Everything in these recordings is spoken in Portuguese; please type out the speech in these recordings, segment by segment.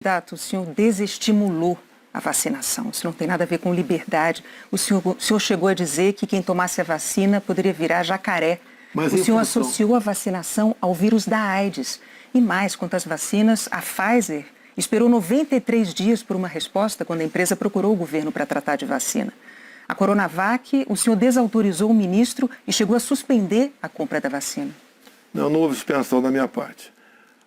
Candidato, o senhor desestimulou a vacinação. Isso não tem nada a ver com liberdade. O senhor chegou a dizer que quem tomasse a vacina poderia virar jacaré. Mas o senhor associou a vacinação ao vírus da AIDS. E mais, quanto às vacinas, a Pfizer esperou 93 dias por uma resposta quando a empresa procurou o governo para tratar de vacina. A Coronavac, o senhor desautorizou o ministro e chegou a suspender a compra da vacina. Não houve suspensão da minha parte.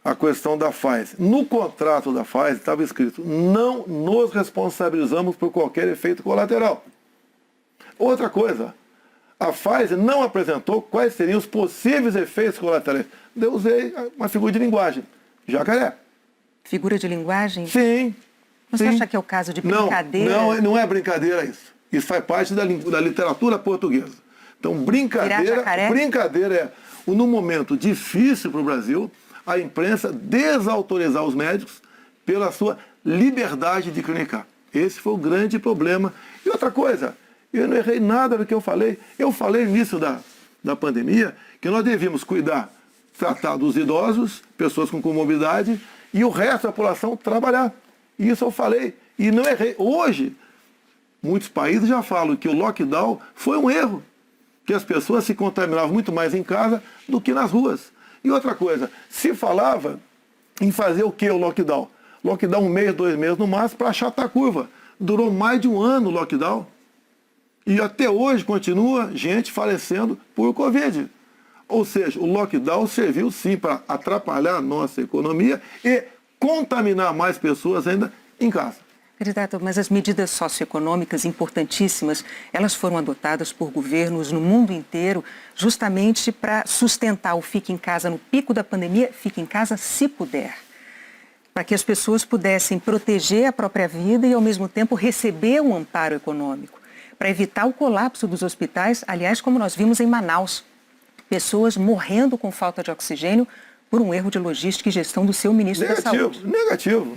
A questão da Pfizer. No contrato da Pfizer estava escrito: não nos responsabilizamos por qualquer efeito colateral. Outra coisa, a Pfizer não apresentou quais seriam os possíveis efeitos colaterais. Eu usei uma figura de linguagem: jacaré. Figura de linguagem? Sim. Você acha que é o caso de brincadeira? Não é brincadeira isso. Isso faz parte da literatura portuguesa. Então, brincadeira é, no momento difícil para o Brasil, a imprensa desautorizar os médicos pela sua liberdade de clinicar. Esse foi o grande problema. E outra coisa, eu não errei nada do que eu falei. Eu falei no início da pandemia que nós devíamos tratar dos idosos, pessoas com comorbidade, e o resto da população trabalhar. Isso eu falei e não errei. Hoje, muitos países já falam que o lockdown foi um erro, que as pessoas se contaminavam muito mais em casa do que nas ruas. E outra coisa, se falava em fazer o que o lockdown? Lockdown 1 mês, 2 meses no máximo para achatar a curva. Durou mais de 1 ano o lockdown. E até hoje continua gente falecendo por Covid. Ou seja, o lockdown serviu sim para atrapalhar a nossa economia e contaminar mais pessoas ainda em casa. Candidato, mas as medidas socioeconômicas importantíssimas, elas foram adotadas por governos no mundo inteiro justamente para sustentar o fique em casa no pico da pandemia, fique em casa se puder. Para que as pessoas pudessem proteger a própria vida e ao mesmo tempo receber um amparo econômico. Para evitar o colapso dos hospitais, aliás, como nós vimos em Manaus, pessoas morrendo com falta de oxigênio por um erro de logística e gestão do seu ministro da Saúde. Negativo.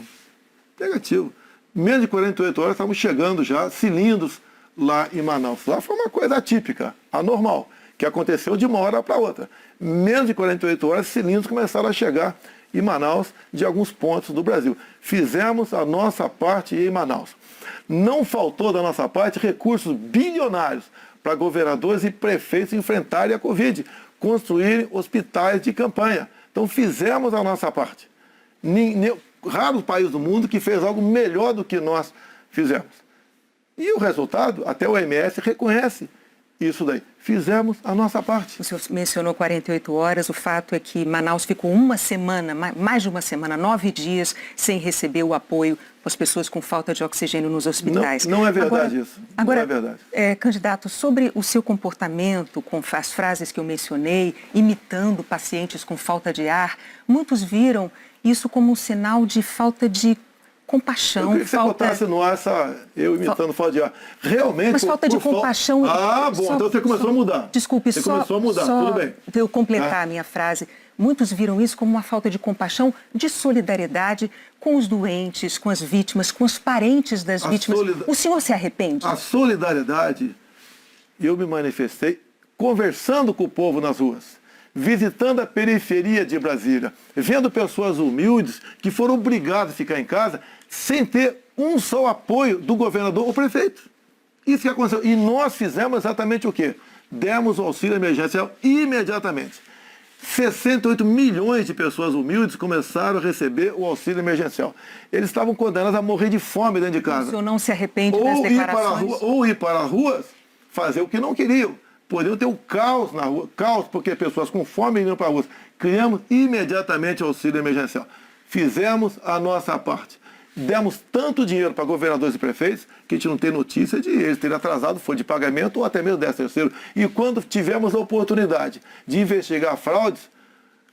Menos de 48 horas estavam chegando já cilindros lá em Manaus. Lá foi uma coisa atípica, anormal, que aconteceu de uma hora para outra. Menos de 48 horas, cilindros começaram a chegar em Manaus de alguns pontos do Brasil. Fizemos a nossa parte em Manaus. Não faltou da nossa parte recursos bilionários para governadores e prefeitos enfrentarem a Covid, construírem hospitais de campanha. Então fizemos a nossa parte. Raro país do mundo que fez algo melhor do que nós fizemos. E o resultado, até o OMS reconhece isso daí. Fizemos a nossa parte. O senhor mencionou 48 horas, o fato é que Manaus ficou uma semana, mais de uma semana, 9 dias, sem receber o apoio das pessoas com falta de oxigênio nos hospitais. Não é verdade isso. Agora, não é verdade. Candidato, sobre o seu comportamento com as frases que eu mencionei, imitando pacientes com falta de ar, muitos viram isso como um sinal de falta de compaixão. Eu queria que você botasse no ar eu imitando falta de ar. Realmente... Mas falta de compaixão... Então você começou a mudar. Desculpe, você começou a mudar, tudo bem. Para eu completar a minha frase, muitos viram isso como uma falta de compaixão, de solidariedade com os doentes, com as vítimas, com os parentes das vítimas. O senhor se arrepende? A solidariedade, eu me manifestei conversando com o povo nas ruas, visitando a periferia de Brasília, vendo pessoas humildes que foram obrigadas a ficar em casa sem ter um só apoio do governador ou prefeito. Isso que aconteceu. E nós fizemos exatamente o quê? Demos o auxílio emergencial imediatamente. 68 milhões de pessoas humildes começaram a receber o auxílio emergencial. Eles estavam condenados a morrer de fome dentro de casa. O senhor não se arrepende das declarações? Ou ir para as ruas, fazer o que não queriam. Poderiam ter um caos na rua, caos porque pessoas com fome iam para a rua. Criamos imediatamente o auxílio emergencial. Fizemos a nossa parte. Demos tanto dinheiro para governadores e prefeitos que a gente não tem notícia de eles terem atrasado, foi de pagamento ou até mesmo 13º. E quando tivemos a oportunidade de investigar fraudes,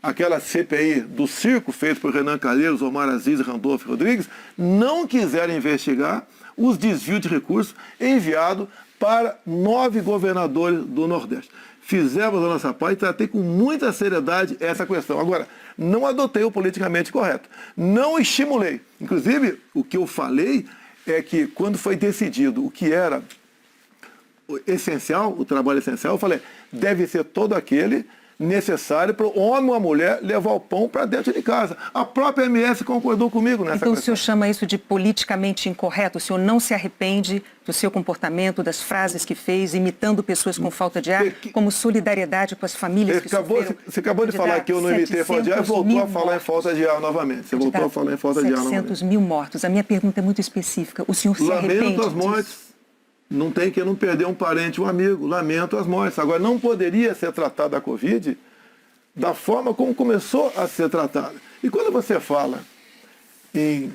aquela CPI do circo feita por Renan Calheiros, Omar Aziz e Randolfo Rodrigues, não quiseram investigar os desvios de recursos enviados para 9 governadores do Nordeste. Fizemos a nossa parte e tratei com muita seriedade essa questão. Agora, não adotei o politicamente correto. Não estimulei. Inclusive, o que eu falei é que quando foi decidido o que era essencial, o trabalho essencial, eu falei, deve ser todo aquele necessária para o homem ou a mulher levar o pão para dentro de casa. A própria MS concordou comigo nessa questão. Então o senhor chama isso de politicamente incorreto? O senhor não se arrepende do seu comportamento, das frases que fez, imitando pessoas com falta de ar, como solidariedade com as famílias que sofreram? Você acabou de falar que eu não imitei falta de ar e voltou a falar em falta de ar novamente. Você voltou a falar em falta de ar novamente. 700 mil mortos. A minha pergunta é muito específica. O senhor se arrepende Lamento as mortes. Não tem que não perder um parente, um amigo. Lamento as mortes. Agora, não poderia ser tratada a Covid da forma como começou a ser tratada. E quando você fala em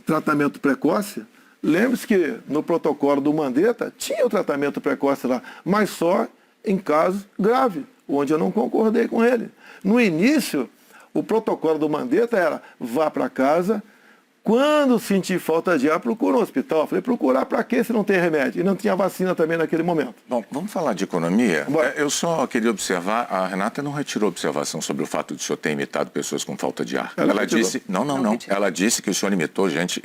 tratamento precoce, lembre-se que no protocolo do Mandetta tinha o tratamento precoce lá, mas só em casos graves, onde eu não concordei com ele. No início, o protocolo do Mandetta era vá para casa. Quando sentir falta de ar, procura um hospital. Eu falei, procurar para quê se não tem remédio? E não tinha vacina também naquele momento. Bom, vamos falar de economia? Eu só queria observar, a Renata não retirou observação sobre o fato de o senhor ter imitado pessoas com falta de ar. Ela disse, não. Ela disse que o senhor imitou gente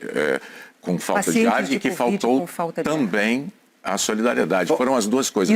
com falta de ar e que faltou também a solidariedade. Foram as duas coisas.